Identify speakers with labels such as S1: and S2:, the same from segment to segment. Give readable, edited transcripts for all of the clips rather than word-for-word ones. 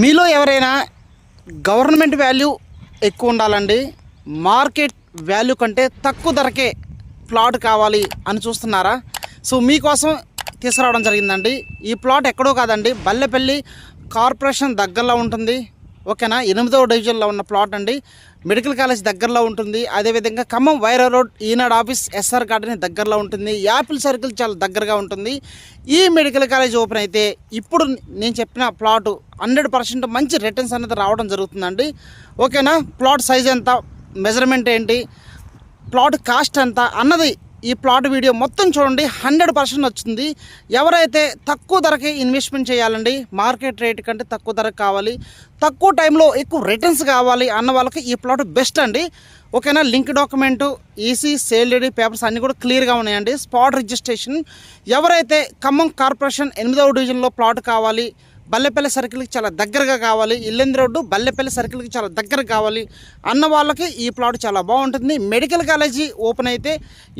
S1: మీలో ఎవరైనా government value ఎక్కువ ఉండాలండి, మార్కెట్ వాల్యూ కంటే తక్కువ ధరకే ప్లాట్ కావాలి అని చూస్తున్నారా? సో మీకోసం తీసుకురావడం జరిగిందండి. ఈ ప్లాట్ ఎక్కడో కాదండి, బల్లెపల్లి కార్పొరేషన్ దగ్గరలో ఉంటుంది. ఓకేనా, 8వ డివిజన్లో ఉన్న ప్లాట్ అండి. మెడికల్ కాలేజ్ దగ్గరలో ఉంటుంది. అదేవిధంగా ఖమ్మం వైరా రోడ్ ఈనాడు ఆఫీస్ ఎస్ఆర్ గార్డెన్ దగ్గరలో ఉంటుంది. యాపిల్ సర్కిల్ చాలా దగ్గరగా ఉంటుంది. ఈ మెడికల్ కాలేజ్ ఓపెన్ అయితే ఇప్పుడు నేను చెప్పిన ప్లాట్ 100% మంచి రిటర్న్స్ అనేది రావడం జరుగుతుందండి. ఓకేనా, ప్లాట్ సైజ్ ఎంత, మెజర్మెంట్ ఏంటి, ప్లాట్ కాస్ట్ ఎంత అన్నది ఈ ప్లాట్ వీడియో మొత్తం చూడండి. 100% వచ్చింది. ఎవరైతే తక్కువ ధరకి ఇన్వెస్ట్మెంట్ చేయాలండి, మార్కెట్ రేట్ కంటే తక్కువ ధరకు కావాలి, తక్కువ టైంలో ఎక్కువ రిటర్న్స్ కావాలి అన్న వాళ్ళకి ఈ ప్లాట్ బెస్ట్ అండి. ఓకేనా, link document, EC, sale DD papers అన్నీ కూడా క్లియర్గా ఉన్నాయండి. Spot registration. ఎవరైతే ఖమ్మం కార్పొరేషన్ 8వ డివిజన్లో ప్లాట్ కావాలి, బల్లెపల్లి సర్కిల్కి చాలా దగ్గరగా కావాలి, ఇల్లెంది రోడ్డు బల్లెపల్లి సర్కిల్కి చాలా దగ్గర కావాలి అన్న వాళ్ళకి ఈ ప్లాట్ చాలా బాగుంటుంది. మెడికల్ కాలేజీ ఓపెన్ అయితే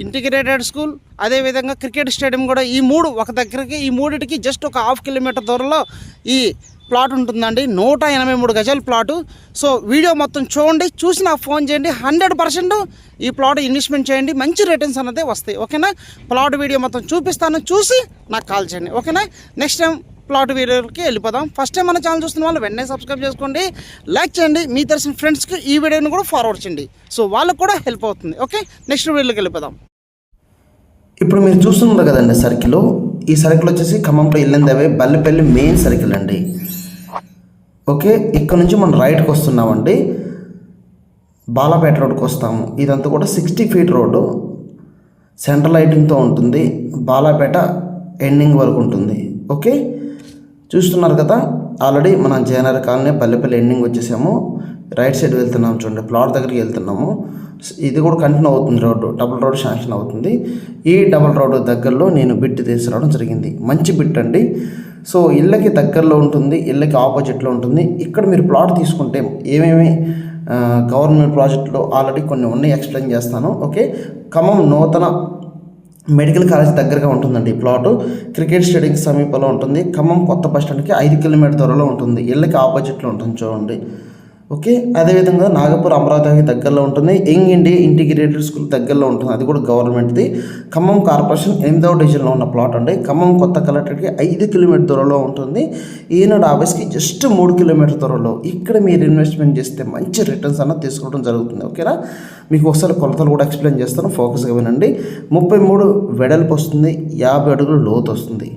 S1: ఇంటిగ్రేటెడ్ స్కూల్, అదేవిధంగా క్రికెట్ స్టేడియం కూడా, ఈ మూడు ఒక దగ్గరికి, ఈ మూడింటికి జస్ట్ ఒక 1/2 కిలోమీటర్ దూరంలో ఈ ప్లాట్ ఉంటుందండి. 183 గజాల ప్లాటు. సో వీడియో మొత్తం చూడండి, చూసి నాకు ఫోన్ చేయండి. 100% ఈ ప్లాట్ ఇన్వెస్ట్మెంట్ చేయండి, మంచి రిటర్న్స్ అన్నదే వస్తాయి. ఓకేనా, ప్లాట్ వీడియో మొత్తం చూపిస్తాను, చూసి నాకు కాల్ చేయండి. ఓకేనా, నెక్స్ట్ టైం ప్లాట్ వీడియోకి వెళ్ళిపోదాం. ఫస్ట్ టైం మన ఛానల్ చూస్తున్న వాళ్ళు వెంటనే సబ్స్క్రైబ్ చేసుకోండి, లైక్ చేయండి, మీ తెలిసిన ఫ్రెండ్స్కి ఈ వీడియోని కూడా ఫార్వర్డ్ చేయండి. సో వాళ్ళకు కూడా హెల్ప్ అవుతుంది. ఓకే, నెక్స్ట్ వీడియోకి వెళ్ళిపోదాం.
S2: ఇప్పుడు మీరు చూస్తున్నారు కదండి సర్కిల్. ఈ సర్కిల్ వచ్చేసి ఖమ్మంలో ఇల్లెందవే బల్లెపల్లి మెయిన్ సర్కిల్ అండి. ఓకే, ఇక్కడ నుంచి మనం రైట్కి వస్తున్నామండి, బాలాపేట రోడ్కి వస్తాము. ఇదంతా కూడా 60 ఫీట్ రోడ్డు, సెంట్రల్ లైటింగ్తో ఉంటుంది. బాలాపేట ఎండింగ్ వరకు ఉంటుంది. ఓకే, చూస్తున్నారు కదా, ఆల్రెడీ మనం జయనగర్ కాలనీ బల్లెపల్లి ఎండింగ్ వచ్చేసాము. రైట్ సైడ్ వెళ్తున్నాము, చూడండి ప్లాట్ దగ్గరికి వెళ్తున్నాము. ఇది కూడా కంటిన్యూ అవుతుంది, రోడ్డు డబుల్ రోడ్ శాంక్షన్ అవుతుంది. ఈ డబుల్ రోడ్డు దగ్గరలో నేను బిట్ తీసుకురావడం జరిగింది. మంచి బిట్ అండి. సో ఇళ్ళకి దగ్గరలో ఉంటుంది, ఇళ్ళకి ఆపోజిట్లో ఉంటుంది. ఇక్కడ మీరు ప్లాట్ తీసుకుంటే ఏమేమి గవర్నమెంట్ ప్రాజెక్టులో ఆల్రెడీ కొన్ని ఉన్నాయి, ఎక్స్ప్లెయిన్ చేస్తాను. ఓకే, ఖమ్మం నూతన మెడికల్ కాలేజ్ దగ్గరగా ఉంటుందండి ఈ ప్లాటు. క్రికెట్ స్టేడియం సమీపంలో ఉంటుంది. ఖమ్మం కొత్త బస్ స్టాండ్కి 5 కిలోమీటర్ దూరంలో ఉంటుంది. ఇళ్ళకి ఆపోజిట్లో ఉంటుంది, చూడండి. ఓకే, అదేవిధంగా నాగపూర్ అమరావతి దగ్గరలో ఉంటుంది. యంగ్ ఇండియా ఇంటిగ్రేటెడ్ స్కూల్ దగ్గరలో ఉంటుంది, అది కూడా గవర్నమెంట్ది. ఖమ్మం కార్పొరేషన్ 8వ డివిజన్లో ఉన్న ప్లాట్ అండి. ఖమ్మం కొత్త కలెక్టరేట్కి 5 కిలోమీటర్ దూరంలో ఉంటుంది. ఈనాడు ఆఫీస్కి జస్ట్ 3 కిలోమీటర్ దూరంలో. ఇక్కడ మీరు ఇన్వెస్ట్మెంట్ చేస్తే మంచి రిటర్న్స్ అన్నది తీసుకోవడం జరుగుతుంది. ఓకేనా, మీకు ఒకసారి కొలతలు కూడా ఎక్స్ప్లెయిన్ చేస్తాను, ఫోకస్గా వినండి. 33 వెడల్పు వస్తుంది, 50 అడుగులు లోతు వస్తుంది.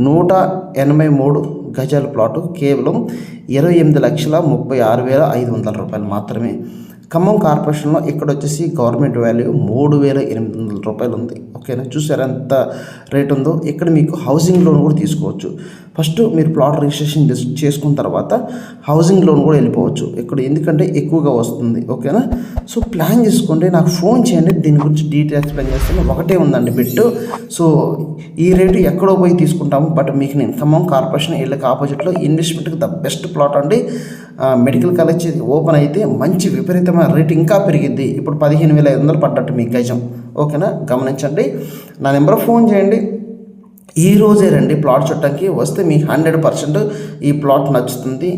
S2: 183 గజాల ప్లాటు కేవలం 28,36,500 రూపాయలు మాత్రమే. ఖమ్మం కార్పొరేషన్లో ఇక్కడ వచ్చేసి గవర్నమెంట్ వాల్యూ 3,800 రూపాయలు ఉంది. ఓకేనా, చూసారా ఎంత రేట్ ఉందో. ఇక్కడ మీకు హౌసింగ్ లోన్ కూడా తీసుకోవచ్చు. ఫస్ట్ మీరు ప్లాట్ రిజిస్ట్రేషన్ చేసుకున్న తర్వాత హౌసింగ్ లోన్ కూడా వెళ్ళిపోవచ్చు ఇక్కడ, ఎందుకంటే ఎక్కువగా వస్తుంది. ఓకేనా, సో ప్లాన్ చేసుకోండి, నాకు ఫోన్ చేయండి, దీని గురించి డీటెయిల్ ఎక్స్ప్లెయిన్ చేస్తాను. ఒకటే ఉందండి బిట్టు. సో ఈ రేటు ఎక్కడో పోయి తీసుకుంటాము, బట్ మీకు నేను ఖమ్మం కార్పొరేషన్ ఇళ్ళకి ఆపోజిట్లో ఇన్వెస్ట్మెంట్కి ద బెస్ట్ ప్లాట్ అండి. మెడికల్ కాలేజ్ ఓపెన్ అయితే మంచి విపరీతమైన రేట్ ఇంకా పెరిగిద్ది. ఇప్పుడు 15,500 పడ్డట్టు మీ గజం. ఓకేనా, గమనించండి. నా నెంబర్ ఫోన్ చేయండి, ఈ రోజే రండి ప్లాట్ చుట్టానికి. వస్తే మీ 100% ఈ ప్లాట్ నచ్చుతుంది.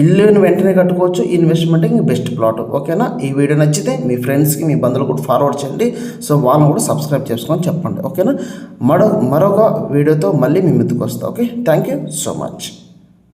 S2: ఇల్లుని వెంటనే కట్టుకోవచ్చు, ఇన్వెస్ట్మెంట్కి బెస్ట్ ప్లాట్. ఓకేనా, ఈ వీడియో నచ్చితే మీ ఫ్రెండ్స్కి, మీ బంధువులు కూడా ఫార్వర్డ్ చేయండి. సో వాళ్ళని కూడా సబ్స్క్రైబ్ చేసుకొని చెప్పండి. ఓకేనా, మరొక వీడియోతో మళ్ళీ మీ ముందుకు వస్తా. Okay, thank you so much.